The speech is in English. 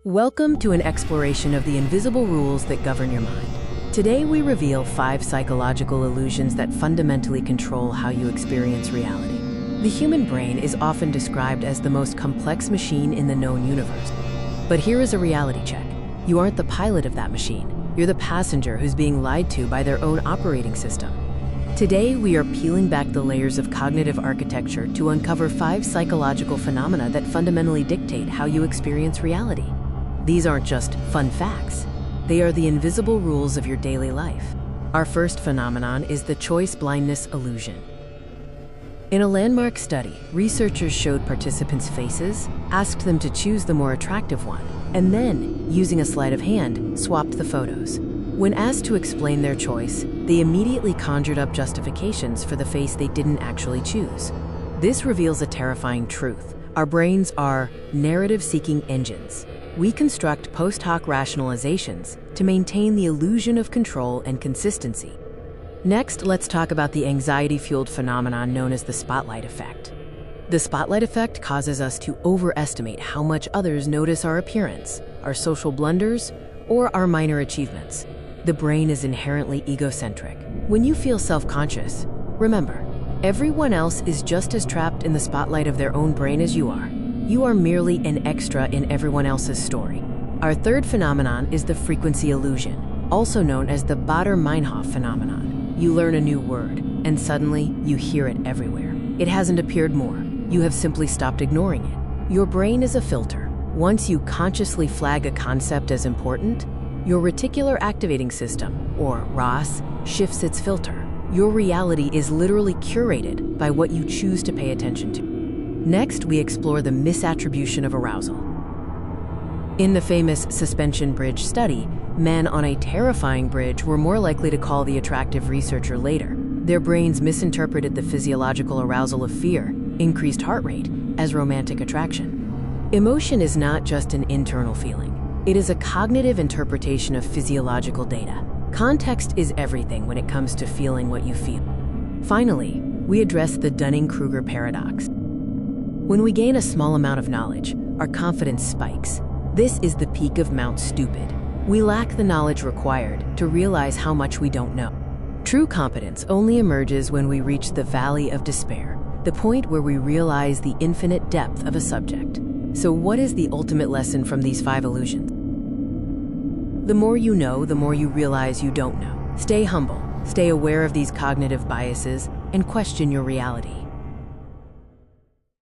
Welcome to an exploration of the invisible rules that govern your mind. Today we reveal 5 psychological illusions that fundamentally control how you experience reality. The human brain is often described as the most complex machine in the known universe. But here is a reality check. You aren't the pilot of that machine. You're the passenger who's being lied to by their own operating system. Today we are peeling back the layers of cognitive architecture to uncover 5 psychological phenomena that fundamentally dictate how you experience reality. These aren't just fun facts. They are the invisible rules of your daily life. Our first phenomenon is the choice blindness illusion. In a landmark study, researchers showed participants faces, asked them to choose the more attractive one, and then, using a sleight of hand, swapped the photos. When asked to explain their choice, they immediately conjured up justifications for the face they didn't actually choose. This reveals a terrifying truth. Our brains are narrative-seeking engines. We construct post hoc rationalizations to maintain the illusion of control and consistency. Next, let's talk about the anxiety-fueled phenomenon known as the spotlight effect. The spotlight effect causes us to overestimate how much others notice our appearance, our social blunders, or our minor achievements. The brain is inherently egocentric. When you feel self-conscious, remember, everyone else is just as trapped in the spotlight of their own brain as you are. You are merely an extra in everyone else's story. Our third phenomenon is the frequency illusion, also known as the Baader-Meinhof phenomenon. You learn a new word, and suddenly you hear it everywhere. It hasn't appeared more. You have simply stopped ignoring it. Your brain is a filter. Once you consciously flag a concept as important, your reticular activating system, or RAS, shifts its filter. Your reality is literally curated by what you choose to pay attention to. Next, we explore the misattribution of arousal. In the famous suspension bridge study, men on a terrifying bridge were more likely to call the attractive researcher later. Their brains misinterpreted the physiological arousal of fear, increased heart rate, as romantic attraction. Emotion is not just an internal feeling. It is a cognitive interpretation of physiological data. Context is everything when it comes to feeling what you feel. Finally, we address the Dunning-Kruger paradox. When we gain a small amount of knowledge, our confidence spikes. This is the peak of Mount Stupid. We lack the knowledge required to realize how much we don't know. True competence only emerges when we reach the valley of despair, the point where we realize the infinite depth of a subject. So what is the ultimate lesson from these 5 illusions? The more you know, the more you realize you don't know. Stay humble, stay aware of these cognitive biases, and question your reality.